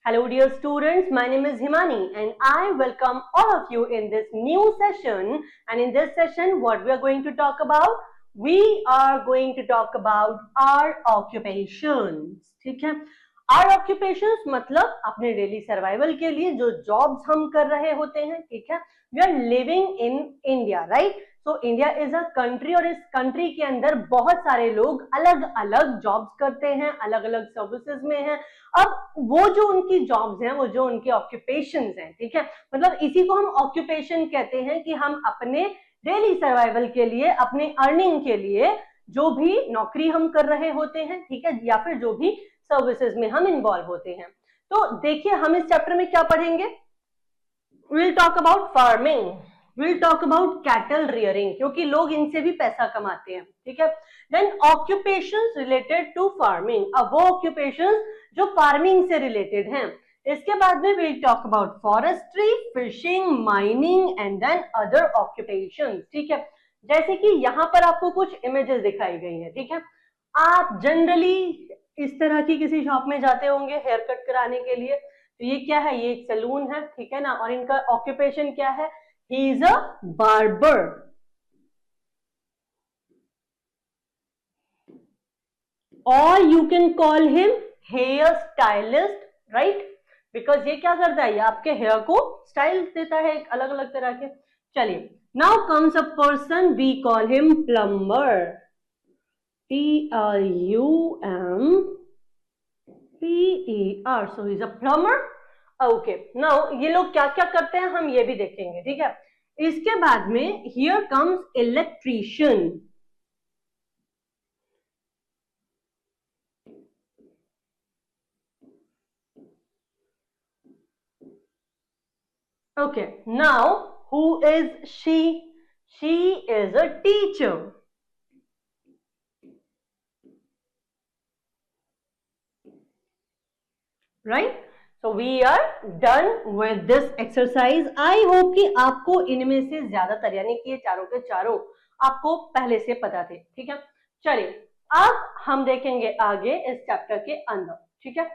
Hello dear students, my name is Himani and I welcome all of you in this new session. And in this session what we are going to talk about? We are going to talk about our occupations. ठीक है, our occupations मतलब अपने daily survival के लिए जो jobs हम कर रहे होते हैं. ठीक है, we are living in India, right? तो इंडिया इज अ कंट्री और इस कंट्री के अंदर बहुत सारे लोग अलग अलग जॉब्स करते हैं, अलग अलग सर्विसेज में हैं. अब वो जो उनकी जॉब्स हैं, वो जो उनके ऑक्यूपेशंस हैं, ठीक है, मतलब इसी को हम ऑक्यूपेशन कहते हैं कि हम अपने डेली सर्वाइवल के लिए, अपने अर्निंग के लिए जो भी नौकरी हम कर रहे होते हैं, ठीक है, या फिर जो भी सर्विसेज में हम इन्वॉल्व होते हैं. तो देखिए हम इस चैप्टर में क्या पढ़ेंगे. We'll talk about farming, we'll talk about cattle rearing, क्योंकि लोग इनसे भी पैसा कमाते हैं. ठीक है, then occupations related to farming, अब वो occupations जो फार्मिंग से रिलेटेड हैं. इसके बाद में we'll talk about forestry, fishing, mining and then other occupations. ठीक है, जैसे कि यहाँ पर आपको कुछ इमेजेस दिखाई गई है. ठीक है, आप जनरली इस तरह की किसी शॉप में जाते होंगे हेयर कट कराने के लिए. तो ये क्या है, ये एक सैलून है, ठीक है ना, और इनका ऑक्यूपेशन क्या है, ही इज अ बार्बर. और you can call him hair stylist, right, because ये क्या करता है, ये आपके हेयर को स्टाइल देता है एक अलग अलग तरह के. चलिए, now comes a person, we call him plumber, P-R, so he's a plumber. Okay, now ये लोग क्या क्या करते हैं हम ये भी देखेंगे. ठीक है, इसके बाद में here comes electrician. Okay, now who is she? She is a teacher. Right? So we are done with this exercise. I hope कि आपको इनमें से ज्यादातर यानी कि ये चारों के चारों आपको पहले से पता थे. ठीक है, चलिए अब हम देखेंगे आगे इस चैप्टर के अंदर. ठीक है,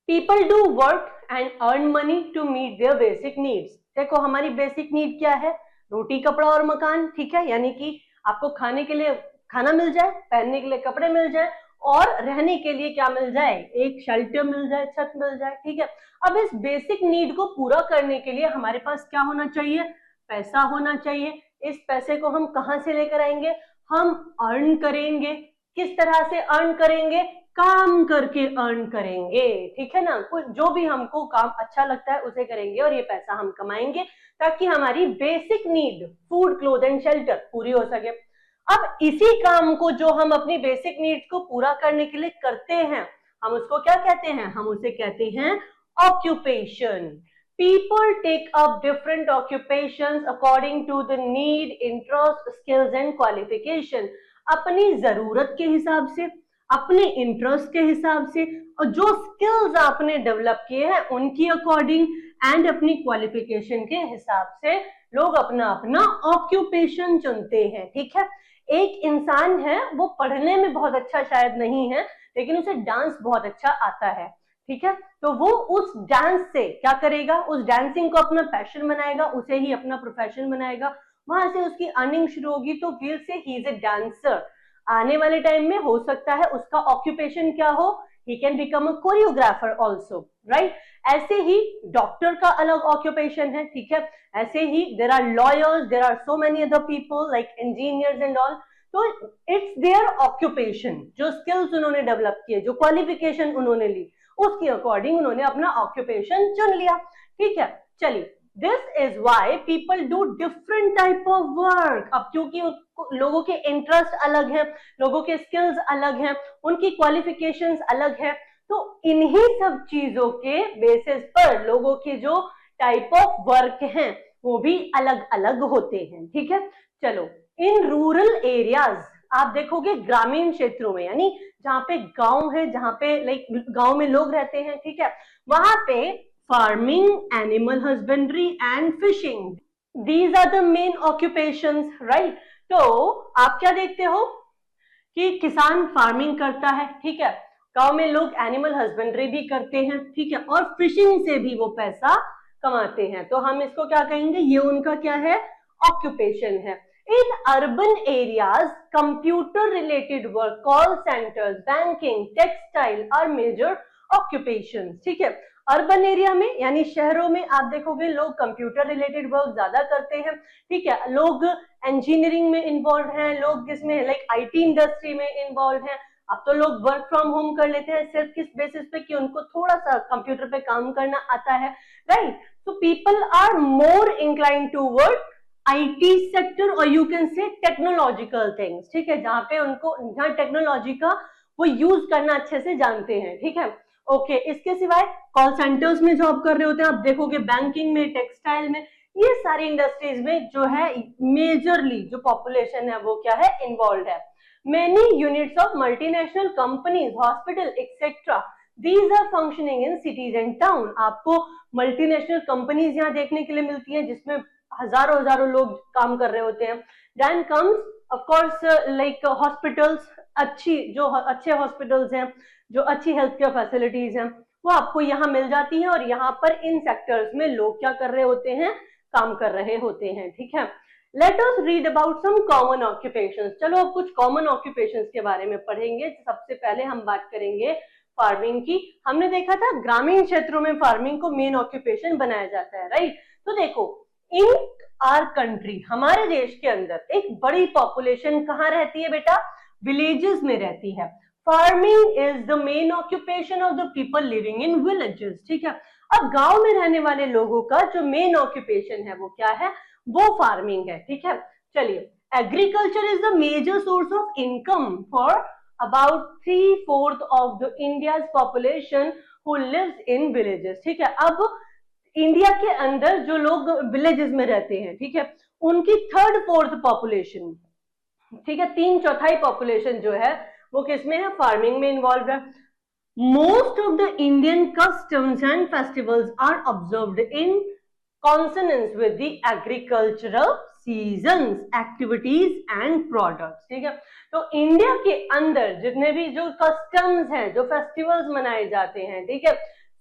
People do work and earn money to meet their basic needs. देखो हमारी बेसिक नीड क्या है, रोटी कपड़ा और मकान. ठीक है, यानी कि आपको खाने के लिए खाना मिल जाए, पहनने के लिए कपड़े मिल जाए और रहने के लिए क्या मिल जाए, एक शेल्टर मिल जाए, छत मिल जाए. ठीक है, अब इस बेसिक नीड को पूरा करने के लिए हमारे पास क्या होना चाहिए, पैसा होना चाहिए. इस पैसे को हम कहां से लेकर आएंगे, हम अर्न करेंगे. किस तरह से अर्न करेंगे, काम करके अर्न करेंगे. ठीक है ना, कुछ जो भी हमको काम अच्छा लगता है उसे करेंगे और ये पैसा हम कमाएंगे ताकि हमारी basic need food, cloth and shelter पूरी हो सके. अब इसी काम को जो हम अपनी बेसिक नीड्स को पूरा करने के लिए करते हैं, हम उसको क्या कहते हैं, हम उसे कहते हैं occupation. People take up different occupations according to the need, interest, skills and qualification. अपनी जरूरत के हिसाब से, अपने इंटरेस्ट के हिसाब से और जो स्किल्स आपने डेवलप किए हैं उनकी अकॉर्डिंग एंड अपनी क्वालिफिकेशन के हिसाब से लोग अपना अपना ऑक्यूपेशन चुनते हैं. ठीक है, एक इंसान है वो पढ़ने में बहुत अच्छा शायद नहीं है लेकिन उसे डांस बहुत अच्छा आता है. ठीक है, तो वो उस डांस से क्या करेगा, उस डांसिंग को अपना पैशन बनाएगा, उसे ही अपना प्रोफेशन बनाएगा, वहां से उसकी अर्निंग शुरू होगी. तो वील से ही इज ए डांसर. आने वाले टाइम में हो सकता है उसका ऑक्यूपेशन क्या हो, he can become a choreographer also, right? ऐसे ही डॉक्टर का अलग ऑक्यूपेशन है. ठीक है, ऐसे ही there are lawyers, there are so many other people like engineers and all. तो it's their occupation, जो skills उन्होंने डेवलप किए, जो क्वालिफिकेशन उन्होंने ली, उसके अकॉर्डिंग उन्होंने अपना ऑक्यूपेशन चुन लिया. ठीक है, चलिए, This is why people do different type of work. अब क्योंकि लोगों के इंटरेस्ट अलग हैं, लोगों के स्किल्स अलग हैं, उनकी क्वालिफिकेशंस अलग है, तो इन्हीं सब चीजों के बेसिस पर लोगों के जो टाइप ऑफ वर्क हैं वो भी अलग अलग होते हैं. ठीक है, चलो, इन रूरल एरियाज आप देखोगे, ग्रामीण क्षेत्रों में यानी जहाँ पे गांव है, जहाँ पे लाइक गांव में लोग रहते हैं, ठीक है, वहां पे farming, animal husbandry and fishing, these are the main occupations, right? तो आप क्या देखते हो कि किसान फार्मिंग करता है, ठीक है, गांव में लोग एनिमल हस्बेंड्री भी करते हैं, ठीक है, और फिशिंग से भी वो पैसा कमाते हैं। तो हम इसको क्या कहेंगे, ये उनका क्या है, ऑक्यूपेशन है। In urban areas computer related work, call centres, banking, textile are major occupation, ठीक है। अर्बन एरिया में यानी शहरों में आप देखोगे लोग कंप्यूटर रिलेटेड वर्क ज्यादा करते हैं, ठीक है, लोग इंजीनियरिंग में इन्वॉल्व हैं, लोग किसमें लाइक आईटी इंडस्ट्री में इन्वॉल्व हैं। अब तो लोग वर्क फ्रॉम होम कर लेते हैं सिर्फ किस बेसिस पे कि उनको थोड़ा सा कंप्यूटर पे काम करना आता है, right. So people are more incline toward IT sector और you can say technological things, ठीक है, जहां पे उनको जहां टेक्नोलॉजी का वो यूज करना अच्छे से जानते हैं, ठीक है। ओके, इसके सिवाय कॉल सेंटर्स में जॉब कर रहे होते हैं, आप देखोगे बैंकिंग में, टेक्सटाइल में, ये सारी इंडस्ट्रीज में जो है मेजरली जो पॉपुलेशन है वो क्या है, इन्वॉल्व है। Many units of multinational companies, hospital etcetera, these are functioning in cities and town. आपको मल्टीनेशनल कंपनीज यहाँ देखने के लिए मिलती है जिसमें हजारों हजारों लोग काम कर रहे होते हैं। Then comes of course like hospitals, अच्छे हॉस्पिटल्स हैं, जो अच्छी हेल्थ केयर फैसिलिटीज हैं, वो आपको यहाँ मिल जाती है और यहाँ पर इन सेक्टर्स में लोग क्या कर रहे होते हैं, काम कर रहे होते हैं, ठीक है। Let us read about some common occupations. चलो अब कुछ कॉमन ऑक्यूपेशंस के बारे में पढ़ेंगे। सबसे पहले हम बात करेंगे फार्मिंग की। हमने देखा था ग्रामीण क्षेत्रों में फार्मिंग को मेन ऑक्यूपेशन बनाया जाता है, राइट। तो देखो इन आर कंट्री, हमारे देश के अंदर एक बड़ी पॉपुलेशन कहाँ रहती है बेटा, विलेजेस में रहती है। Farming is the main occupation of the people living in villages, ठीक है। अब गांव में रहने वाले लोगों का जो मेन ऑक्यूपेशन है वो क्या है, वो फार्मिंग है, ठीक है। चलिए, agriculture is the major source of income for about 3/4 of the India's population who lives in villages, ठीक है। अब इंडिया के अंदर जो लोग विलेजेस में रहते हैं, ठीक है, उनकी 3/4 पॉपुलेशन, ठीक है, 3/4 पॉपुलेशन जो है वो किसमें है, फार्मिंग में इन्वॉल्व है। Most of the Indian customs and festivals are observed in consonance with the agricultural seasons, activities and products, ठीक है। तो इंडिया के अंदर जितने भी जो कस्टम्स हैं, जो फेस्टिवल्स मनाए जाते हैं, ठीक है,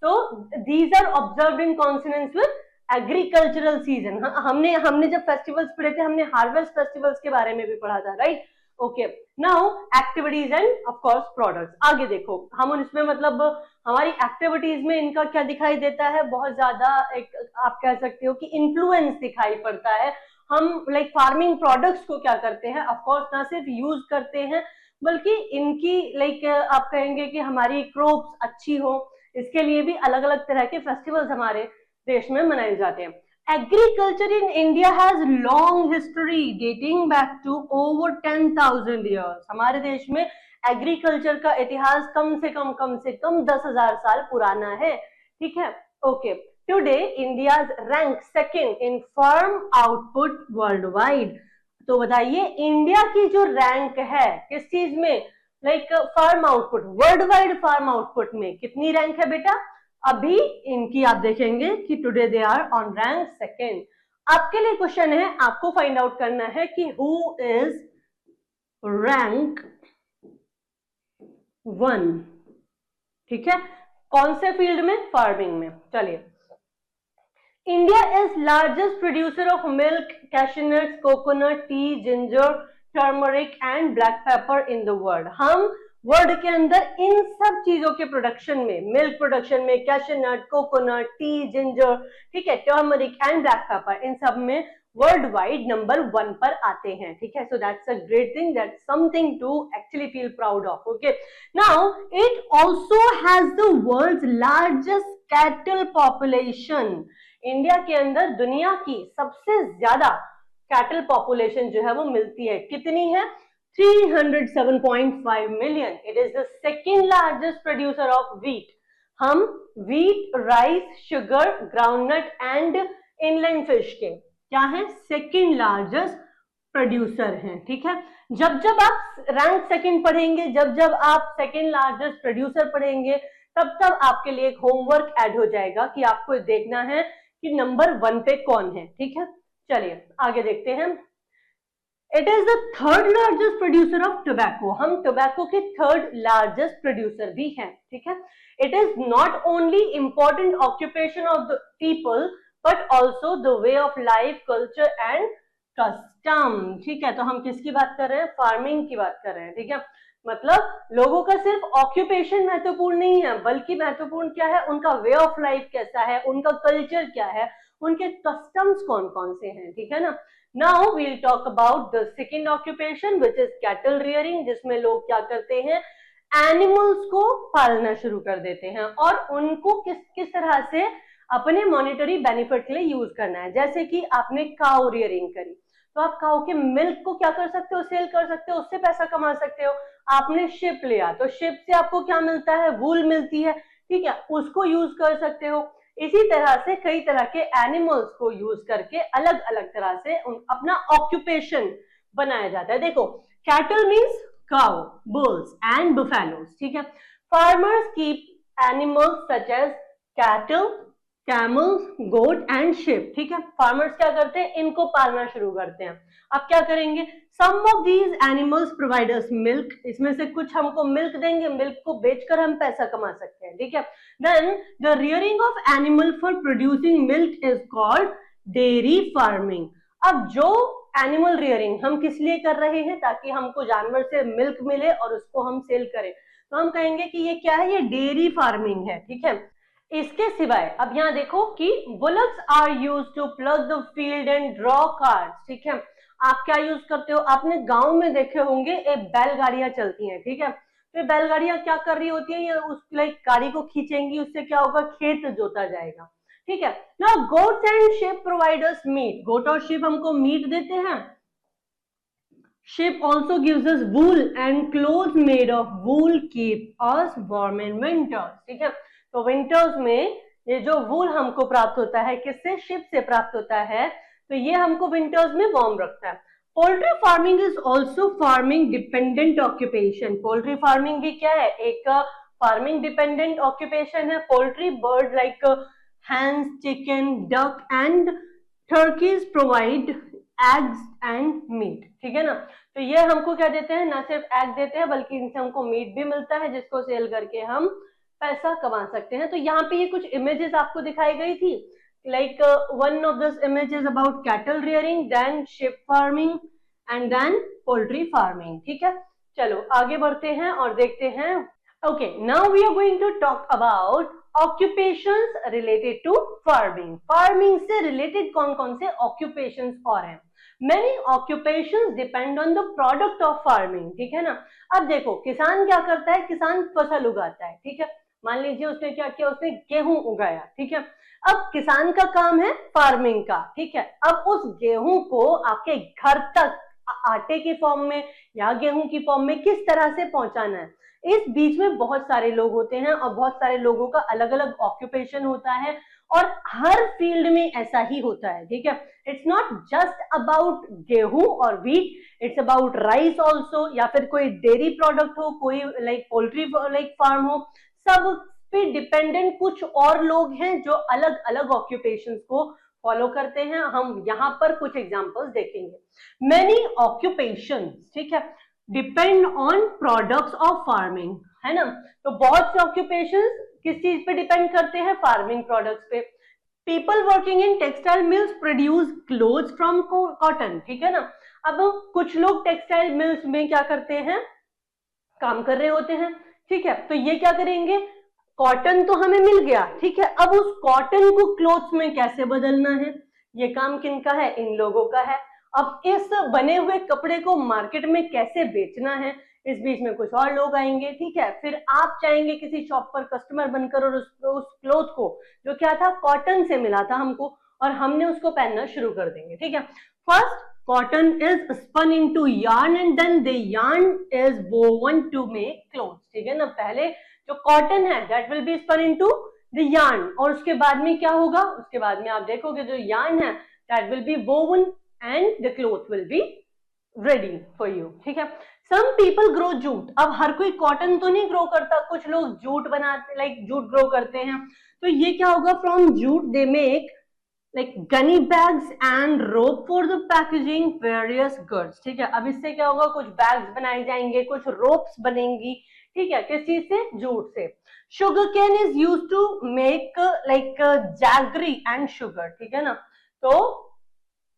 तो these are observed in consonance with agricultural season. हमने जब फेस्टिवल्स पढ़े थे, हमने हार्वेस्ट फेस्टिवल्स के बारे में भी पढ़ा था, right. Okay, now activities end of course products. आगे देखो, हम इसमें मतलब हमारी एक्टिविटीज में इनका क्या दिखाई देता है, बहुत ज्यादा एक आप कह सकते हो कि इन्फ्लुएंस दिखाई पड़ता है। हम लाइक फार्मिंग प्रोडक्ट्स को क्या करते हैं, ऑफ कोर्स ना सिर्फ यूज करते हैं बल्कि इनकी लाइक आप कहेंगे कि हमारी क्रॉप्स अच्छी हो, इसके लिए भी अलग अलग तरह के फेस्टिवल्स हमारे देश में मनाए जाते हैं। Agriculture in India has long history dating back to over 10,000 years. हमारे देश में एग्रीकल्चर का इतिहास कम से कम 10,000 साल पुराना है, ठीक है। Okay, today India rank second in farm output world wide. तो बताइए इंडिया की जो रैंक है किस चीज में, like farm output, world wide farm output में कितनी रैंक है बेटा, अभी इनकी आप देखेंगे कि today they are on rank second. आपके लिए क्वेश्चन है, आपको फाइंड आउट करना है कि हु इज रैंक 1, ठीक है, कौन से फील्ड में, फार्मिंग में। चलिए, India is largest producer of milk, cashnuts, coconut, tea, ginger, turmeric and black pepper in the world. हम वर्ल्ड के अंदर इन सब चीजों के प्रोडक्शन में, मिल्क प्रोडक्शन में, कैशनट, कोकोनट, टी, जिंजर, ठीक है, टर्मरिक एंड ब्लैक पेपर, इन सब में वर्ल्ड वाइड नंबर 1 पर आते हैं, ठीक है। So that's a great thing, that's something to actually feel proud of. Okay, now it also has the world's largest cattle population. India के अंदर दुनिया की सबसे ज्यादा कैटल पॉपुलेशन जो है वो मिलती है, कितनी है, 307.5 million. It is the second largest producer of wheat. हम wheat, rice, sugar, groundnut and inland fish के क्या है, सेकेंड लार्जेस्ट प्रोड्यूसर हैं, ठीक है। जब जब आप रैंक सेकेंड पढ़ेंगे, जब जब आप सेकेंड लार्जेस्ट प्रोड्यूसर पढ़ेंगे, तब तब आपके लिए एक होमवर्क ऐड हो जाएगा कि आपको देखना है कि नंबर 1 पे कौन है, ठीक है। चलिए आगे देखते हैं। It is the third largest producer of tobacco, हम टोबैको के थर्ड लार्जेस्ट प्रोड्यूसर भी हैं, ठीक है। It is not only important occupation of the people but also the way of life, culture and custom, ठीक है। तो हम किसकी बात कर रहे हैं, फार्मिंग की बात कर रहे हैं, ठीक है। मतलब लोगों का सिर्फ ऑक्यूपेशन महत्वपूर्ण नहीं है, बल्कि महत्वपूर्ण क्या है, उनका वे ऑफ लाइफ कैसा है, उनका कल्चर क्या है, उनके कस्टम्स कौन कौन से हैं, ठीक है ना। Now we'll talk about the second occupation which is cattle rearing, जिसमें लोग क्या करते हैं, एनिमल्स को पालना शुरू कर देते हैं और उनको किस किस तरह से अपने मॉनिटरी बेनिफिट के लिए यूज करना है। जैसे कि आपने काउ रियरिंग करी, तो आप काउ के मिल्क को क्या कर सकते हो, सेल कर सकते हो, उससे पैसा कमा सकते हो। आपने शिप लिया, तो शिप से आपको क्या मिलता है, वूल मिलती है, ठीक है, उसको यूज कर सकते हो। इसी तरह से कई तरह के एनिमल्स को यूज करके अलग अलग तरह से अपना ऑक्यूपेशन बनाया जाता है। देखो, cattle means cow, bulls and buffaloes, ठीक है। Farmers keep animals such as cattle, camels, goat and sheep, ठीक है। फार्मर्स क्या करते हैं, इनको पालना शुरू करते हैं। अब क्या करेंगे, some of these animals provide us milk, इसमें से कुछ हमको मिल्क देंगे, मिल्क को बेचकर हम पैसा कमा सकते हैं, ठीक है। Then the rearing of animal for producing milk is called dairy farming. अब जो एनिमल रियरिंग हम किस लिए कर रहे हैं, ताकि हमको जानवर से मिल्क मिले और उसको हम सेल करें, तो हम कहेंगे कि ये क्या है, ये डेयरी फार्मिंग है, ठीक है। इसके सिवाय अब यहाँ देखो कि bullocks are use to plough the field and draw carts, ठीक है। आप क्या यूज करते हो, आपने गांव में देखे होंगे एक बैलगाड़ियां चलती हैं, ठीक है। तो बैलगाड़ियां क्या कर रही होती है, ये उस लाइक गाड़ी को खींचेंगी, उससे क्या होगा, खेत जोता जाएगा, ठीक है। Now goats and sheep provide us meat, goat और शीप हमको मीट देते हैं। Sheep also gives us wool and clothes made of wool keep us warm in winters, ठीक है। तो विंटर्स में ये जो वूल हमको प्राप्त होता है, किससे, शिप से प्राप्त होता है, तो ये हमको विंटर्स में वार्म रखता है। Poultry farming is also farming dependent occupation, poultry farming भी क्या है, एक फार्मिंग डिपेंडेंट ऑक्यूपेशन है। Poultry bird like hens, chicken, duck and turkeys provide eggs and meat, ठीक है ना। तो ये हमको क्या देते हैं, ना सिर्फ एग देते हैं बल्कि इनसे हमको मीट भी मिलता है, जिसको सेल करके हम पैसा कमा सकते हैं। तो यहाँ पे ये कुछ इमेजेस आपको दिखाई गई थी, like one of this image is about cattle rearing, then sheep farming and then poultry farming, ठीक है। चलो आगे बढ़ते हैं और देखते हैं। Okay, now we are going to talk about occupations related to farming. Farming से रिलेटेड कौन कौन से ऑक्यूपेशंस और हैं। Many occupations depend on the product of farming, ठीक है ना। अब देखो, किसान क्या करता है, किसान फसल उगाता है, ठीक है। मान लीजिए उसने क्या किया, उसने गेहूं उगाया, ठीक है। अब किसान का काम है फार्मिंग का, ठीक है। अब उस गेहूं को आपके घर तक आटे की फॉर्म में या गेहूं की फॉर्म में किस तरह से पहुंचाना है, इस बीच में बहुत सारे लोग होते हैं और बहुत सारे लोगों का अलग अलग ऑक्यूपेशन होता है और हर फील्ड में ऐसा ही होता है, ठीक है। इट्स नॉट जस्ट अबाउट गेहूं और wheat, it's about rice also, या फिर कोई डेयरी प्रोडक्ट हो, कोई लाइक पोल्ट्री लाइक फार्म हो, सब पे डिपेंडेंट कुछ और लोग हैं जो अलग अलग ऑक्यूपेशंस को फॉलो करते हैं। हम यहाँ पर कुछ एग्जांपल्स देखेंगे। मेनी ऑक्यूपेशंस, ठीक है, depend on products of farming, है ना। तो बहुत से ऑक्यूपेशंस किस चीज पे डिपेंड करते हैं, फार्मिंग प्रोडक्ट्स पे। People working in textile mills produce clothes from cotton, ठीक है ना। अब कुछ लोग टेक्सटाइल मिल्स में क्या करते हैं, काम कर रहे होते हैं, ठीक है। तो ये क्या करेंगे, कॉटन तो हमें मिल गया, ठीक है। अब उस कॉटन को क्लोथ्स में कैसे बदलना है, ये काम किनका है, इन लोगों का है। अब इस बने हुए कपड़े को मार्केट में कैसे बेचना है, इस बीच में कुछ और लोग आएंगे, ठीक है। फिर आप चाहेंगे किसी शॉप पर कस्टमर बनकर और उस क्लोथ को, जो क्या था, कॉटन से मिला था हमको, और हमने उसको पहनना शुरू कर देंगे, ठीक है। First cotton is spun into yarn and then the yarn is woven to make clothes, ठीक है ना। पहले जो कॉटन है that will be spun into the yarn, और उसके बाद में क्या होगा, उसके बाद में आप देखोगे जो yarn है that will be woven and the cloth will be ready for you, ठीक है। Some people grow jute, अब हर कोई कॉटन तो नहीं ग्रो करता, कुछ लोग जूट बनाते, लाइक जूट ग्रो करते हैं। तो ये क्या होगा, from jute they make like Ghani bags and rope for the packaging various goods. ठीक है, अब इससे क्या होगा, कुछ बैग्स बनाए जाएंगे, कुछ रोप्स बनेंगी। ठीक है, किस चीज से, जूट से। Sugar cane is use to make like jaggery and sugar. ठीक है ना, तो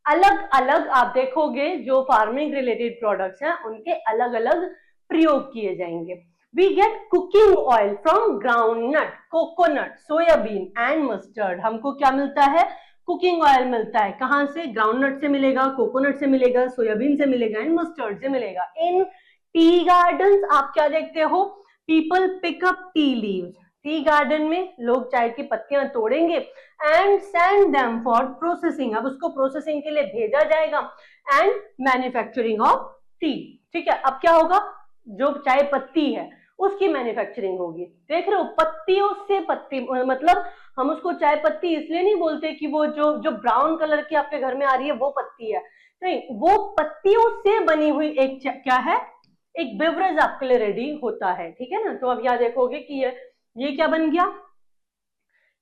अलग अलग आप देखोगे जो फार्मिंग रिलेटेड प्रोडक्ट्स हैं उनके अलग अलग प्रयोग किए जाएंगे। We get cooking oil from groundnut, coconut, soybean and mustard. हमको क्या मिलता है, कुकिंग ऑयल मिलता है। कहां से, ग्राउंडनट से मिलेगा, कोकोनट से मिलेगा, सोयाबीन से मिलेगा एंड मस्टर्ड से मिलेगा। इन टी गार्डन आप क्या देखते हो, people pick up tea leaves. Tea garden में लोग चाय की पत्तियां तोड़ेंगे and send them for processing. अब उसको प्रोसेसिंग के लिए भेजा जाएगा एंड मैन्युफैक्चरिंग ऑफ टी। ठीक है, अब क्या होगा, जो चाय पत्ती है उसकी मैन्युफैक्चरिंग होगी। देख रहे हो, पत्तियों से पत्ती, मतलब हम उसको चाय पत्ती इसलिए नहीं बोलते कि वो जो जो ब्राउन कलर की आपके घर में आ रही है वो पत्ती है, नहीं, वो पत्तियों से बनी हुई एक क्या है, एक बेवरेज आपके लिए रेडी होता है। ठीक है ना, तो अब यहाँ देखोगे कि ये क्या बन गया,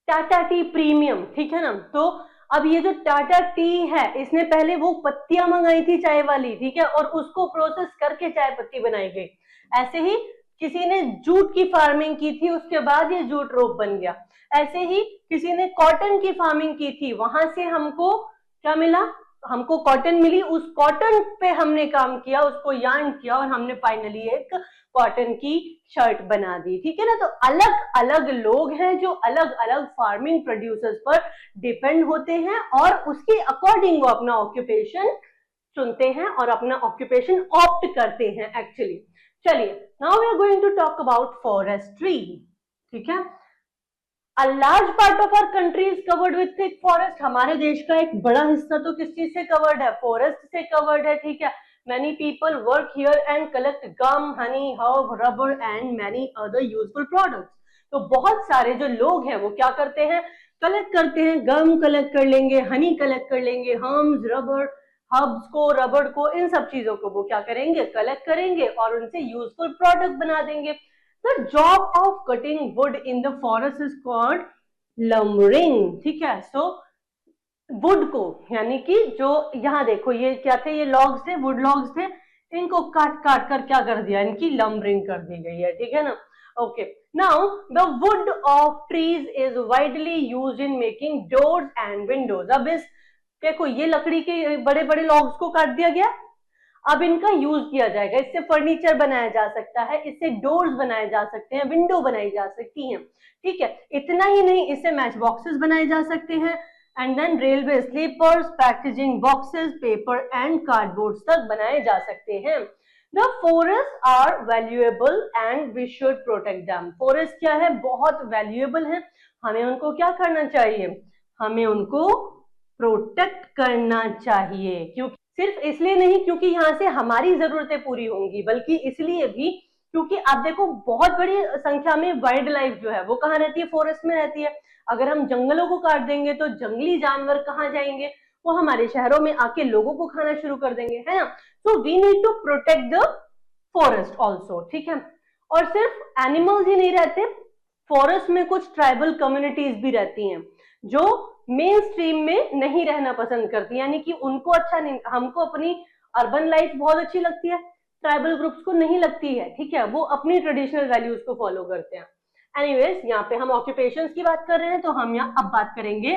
टाटा टी प्रीमियम। ठीक है ना, तो अब ये जो टाटा टी है इसने पहले वो पत्तियां मंगाई थी चाय वाली, ठीक है, और उसको प्रोसेस करके चाय पत्ती बनाई गई। ऐसे ही किसी ने जूट की फार्मिंग की थी, उसके बाद ये जूट रोप बन गया। ऐसे ही किसी ने कॉटन की फार्मिंग की थी, वहां से हमको क्या मिला, हमको कॉटन मिली, उस कॉटन पे हमने काम किया, उसको यार्न किया और हमने फाइनली एक कॉटन की शर्ट बना दी। ठीक है ना, तो अलग अलग लोग हैं जो अलग अलग फार्मिंग प्रोड्यूसर्स पर डिपेंड होते हैं और उसके अकॉर्डिंग वो अपना ऑक्यूपेशन चुनते हैं और अपना ऑक्यूपेशन ऑप्ट करते हैं एक्चुअली। चलिए, now we are going to talk about forestry. ठीक है, A large part of our country is covered with thick forest. हमारे देश का एक बड़ा हिस्सा तो किस चीज से कवर्ड है, फॉरेस्ट से कवर्ड है। ठीक है, many people work here and collect gum, honey, herb, rubber and many other useful products. तो बहुत सारे जो लोग हैं वो क्या करते हैं, कलेक्ट करते हैं, गम कलेक्ट कर लेंगे, हनी कलेक्ट कर लेंगे, हर्म्स, रबर, हब्स को, रबड़ को, इन सब चीजों को वो क्या करेंगे, कलेक्ट करेंगे और उनसे यूजफुल प्रोडक्ट बना देंगे। The job of cutting wood in the forest is called lumbering. ठीक है, so वुड को, यानी कि जो यहाँ देखो ये क्या थे, ये लॉग्स थे, वुड लॉग्स थे, इनको काट काट कर क्या कर दिया, इनकी लंबरिंग कर दी गई है। ठीक है ना, okay. Now the wood of trees is widely used in making doors and Windows. अब इस देखो ये लकड़ी के बड़े बड़े लॉग्स को काट दिया गया, अब इनका यूज किया जाएगा, इससे फर्नीचर बनाया जा सकता है, इससे डोर्स बनाए जा सकते हैं, विंडो बनाई जा सकती हैं। ठीक है, इतना ही नहीं, इससे मैच बॉक्सेस बनाए जा सकते हैं and then railway sleepers, packaging boxes, paper and cardboard तक बनाए जा सकते हैं। The forest are valuable and we should protect them. Forest क्या है, बहुत वैल्यूएबल है, हमें उनको क्या करना चाहिए, हमें उनको प्रोटेक्ट करना चाहिए। क्योंकि सिर्फ इसलिए नहीं क्योंकि यहाँ से हमारी जरूरतें पूरी होंगी, बल्कि इसलिए भी क्योंकि आप देखो बहुत बड़ी संख्या में वाइल्ड लाइफ जो है वो कहाँ रहती है, फॉरेस्ट में रहती है। अगर हम जंगलों को काट देंगे तो जंगली जानवर कहाँ जाएंगे, वो हमारे शहरों में आके लोगों को खाना शुरू कर देंगे, है ना। So we need to protect the forest also. ठीक है, और सिर्फ एनिमल्स ही नहीं रहते, फॉरेस्ट में कुछ ट्राइबल कम्युनिटीज भी रहती हैं जो मेन स्ट्रीम में नहीं रहना पसंद करती, यानी कि उनको अच्छा नहीं, हमको अपनी अर्बन लाइफ बहुत अच्छी लगती है, ट्राइबल ग्रुप्स को नहीं लगती है। ठीक है, वो अपनी ट्रेडिशनल वैल्यूज को फॉलो करते हैं। एनीवेज, यहाँ पे हम ऑक्यूपेशंस की बात कर रहे हैं, तो हम यहाँ अब बात करेंगे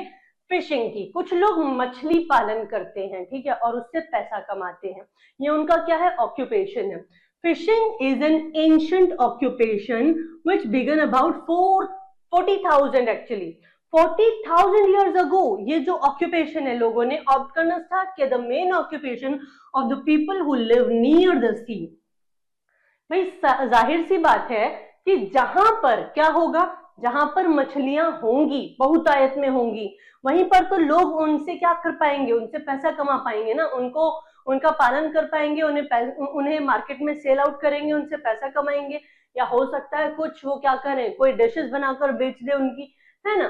फिशिंग की। कुछ लोग मछली पालन करते हैं, ठीक है, और उससे पैसा कमाते हैं, ये उनका क्या है, ऑक्यूपेशन है। Fishing is an ancient occupation which began about 40,000 actually 40,000 years ago ये जो ऑक्यूपेशन है लोगों ने ऑप्ट करना स्टार्ट किया, the main occupation of the people who live near the sea. भाई जाहिर सी बात है कि जहां पर क्या होगा, जहां पर मछलियां होंगी, बहुतायत में होंगी, वहीं पर तो लोग उनसे क्या कर पाएंगे, उनसे पैसा कमा पाएंगे ना, उनको उनका पालन कर पाएंगे, उन्हें मार्केट में सेल आउट करेंगे, उनसे पैसा कमाएंगे, या हो सकता है कुछ वो क्या करें, कोई डिशेस बनाकर बेच दे उनकी, है ना।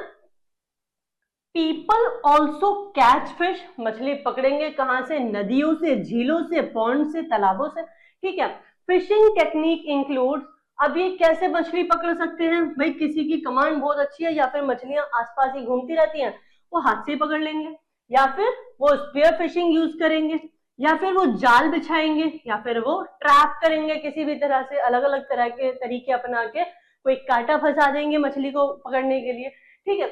पीपल ऑल्सो कैच फिश, मछली पकड़ेंगे कहां से, नदियों से, झीलों से, पॉन्ड से, तालाबों से। ठीक है, फिशिंग टेक्निक इंक्लूड्स, अब ये कैसे मछली पकड़ सकते हैं, भाई किसी की कमांड बहुत अच्छी है या फिर मछलियां आसपास ही घूमती रहती हैं, वो हाथ से पकड़ लेंगे, या फिर वो स्पीयर फिशिंग यूज करेंगे, या फिर वो जाल बिछाएंगे, या फिर वो ट्रैप करेंगे किसी भी तरह से, अलग अलग तरह के तरीके अपना के कोई कांटा फंसा देंगे मछली को पकड़ने के लिए। ठीक है,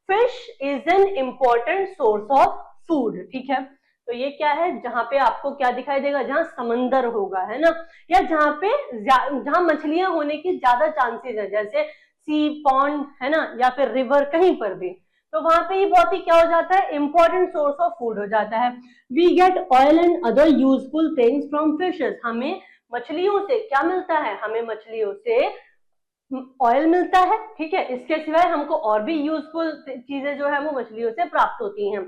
fish is an important source of food. ठीक है, तो ये क्या है, जहां पे आपको क्या दिखाई देगा, जहां समंदर होगा, है ना, या जहां मछलियां होने की ज्यादा चांसेस है, जैसे सी, पॉन्ड, है ना, या फिर रिवर, कहीं पर भी, तो वहां पे ये बहुत ही क्या हो जाता है, इंपॉर्टेंट सोर्स ऑफ फूड हो जाता है। We get oil and other useful things from fishes. हमें मछलियों से क्या मिलता है, हमें मछलियों से ऑयल मिलता है। ठीक है, इसके सिवाय हमको और भी यूजफुल चीजें जो है वो मछलियों से प्राप्त होती हैं।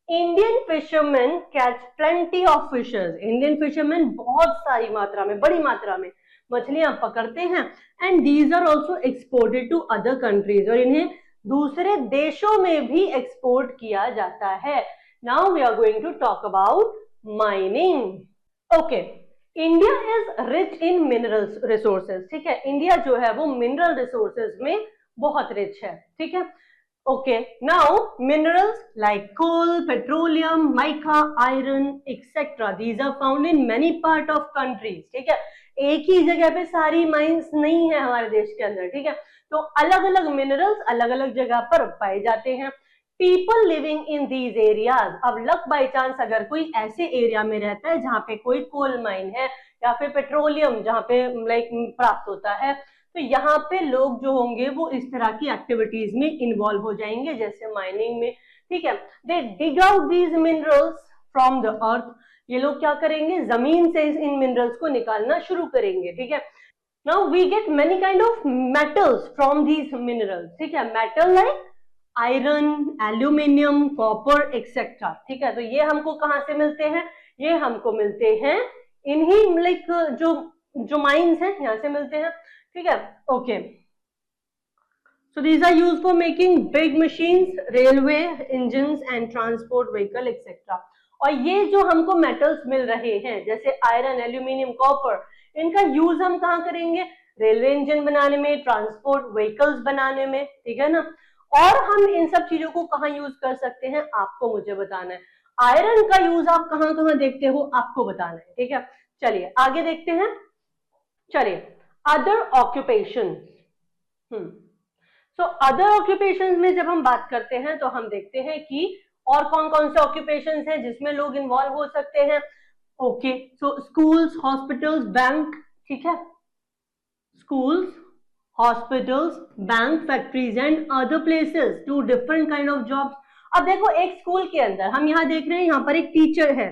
Indian fisherman catch plenty of fishes. Indian fisherman बहुत सारी मात्रा में, बड़ी मात्रा में मछलियां पकड़ते हैं, and these are also exported to other countries, और इन्हें दूसरे देशों में भी एक्सपोर्ट किया जाता है। Now we are going to talk about mining. Okay, India is rich in minerals resources. ठीक है, इंडिया जो है वो मिनरल रिसोर्सेज में बहुत रिच है। ठीक है, okay, now minerals like coal, petroleum, mica, iron, etc. these are found in many part of countries. ठीक है, एक ही जगह पे सारी माइंस नहीं है हमारे देश के अंदर। ठीक है, तो अलग अलग मिनरल्स अलग अलग जगह पर पाए जाते हैं। People living in these areas, अब लक बाई चांस अगर कोई ऐसे एरिया में रहता है जहाँ पे कोई कोल माइन है या फिर पेट्रोलियम जहाँ पे लाइक प्राप्त होता है, तो यहाँ पे लोग जो होंगे वो इस तरह की एक्टिविटीज में इन्वॉल्व हो जाएंगे, जैसे माइनिंग में। ठीक है, they dig out these minerals from the earth. ये लोग क्या करेंगे, जमीन से इन मिनरल्स को निकालना शुरू करेंगे। ठीक है, now we get many kind of metals from these minerals. ठीक है, metal like iron, aluminium, copper etcetera. ठीक है, तो ये हमको कहाँ से मिलते हैं, ये हमको मिलते हैं इन्हीं लाइक जो माइंस हैं यहाँ से मिलते हैं। ठीक है, okay, so these are used for making big machines, railway engines and transport vehicle etcetera. और ये जो हमको मेटल्स मिल रहे हैं जैसे आयरन, एल्यूमिनियम, कॉपर, इनका यूज हम कहाँ करेंगे, रेलवे इंजन बनाने में, ट्रांसपोर्ट व्हीकल्स बनाने में। ठीक है ना, और हम इन सब चीजों को कहाँ यूज कर सकते हैं, आपको मुझे बताना है। आयरन का यूज आप कहाँ कहाँ देखते हो, आपको बताना है। ठीक है, चलिए आगे देखते हैं। चलिए, other occupation. So other occupation में जब हम बात करते हैं तो हम देखते हैं कि और कौन कौन से ऑक्यूपेशन हैं जिसमें लोग इन्वॉल्व हो सकते हैं। Okay, so schools, hospitals, bank. ठीक है, schools, hospitals, bank, factories and other places to different kind of jobs. अब देखो, एक स्कूल के अंदर हम यहाँ देख रहे हैं, यहाँ पर एक टीचर है,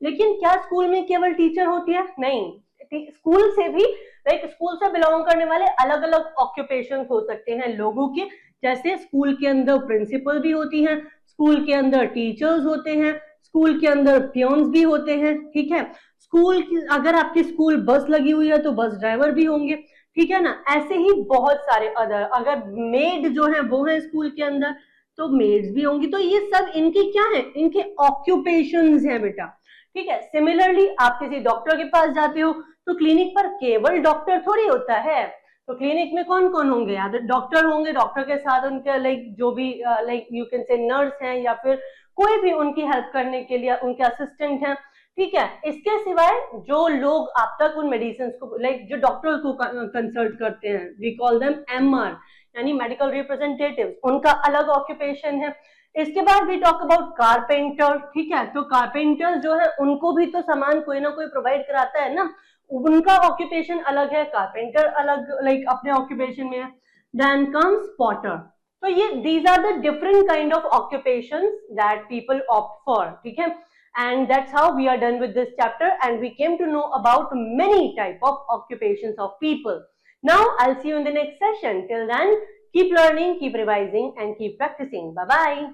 लेकिन क्या स्कूल में केवल टीचर होती है, नहीं, स्कूल से भी स्कूल से बिलोंग करने वाले अलग अलग ऑक्यूपेशन हो सकते हैं लोगों के। जैसे स्कूल के अंदर प्रिंसिपल भी होती हैं, स्कूल के अंदर टीचर्स होते हैं, स्कूल के अंदर पियोन्स भी होते हैं। ठीक है, स्कूल की अगर आपकी स्कूल बस लगी हुई है तो बस ड्राइवर भी होंगे। ठीक है ना, ऐसे ही बहुत सारे अदर, अगर मेड जो है वो है स्कूल के अंदर तो मेड्स भी होंगी। तो ये सब इनके क्या है, इनके ऑक्यूपेशंस हैं बेटा। ठीक है, सिमिलरली आप किसी डॉक्टर के पास जाते हो तो क्लिनिक पर केवल डॉक्टर थोड़ी होता है, तो क्लिनिक में कौन कौन होंगे, या तो डॉक्टर होंगे, डॉक्टर के साथ उनके लाइक जो भी लाइक यू कैन से नर्स हैं, या फिर कोई भी उनकी हेल्प करने के लिए उनके असिस्टेंट हैं। ठीक है, इसके सिवाय जो लोग आप तक उन मेडिसिन को लाइक जो डॉक्टर को कंसल्ट करते हैं, वी कॉल देम एमआर यानी मेडिकल रिप्रेजेंटेटिव, उनका अलग ऑक्यूपेशन है। इसके बाद भी टॉक अबाउट कारपेंटर। ठीक है, तो कारपेंटर जो है उनको भी तो सामान कोई ना कोई प्रोवाइड कराता है ना, उनका ऑक्यूपेशन अलग है, कारपेंटर अलग लाइक अपने ऑक्यूपेशन में है। Then comes potter. तो ये these are the different kind of occupations that people opt for. ठीक है, and that's how we are done with this chapter, and we came to know about many type of occupations of people. Now I'll see you in the next session. Till then, keep learning, keep revising and keep practicing. Bye bye.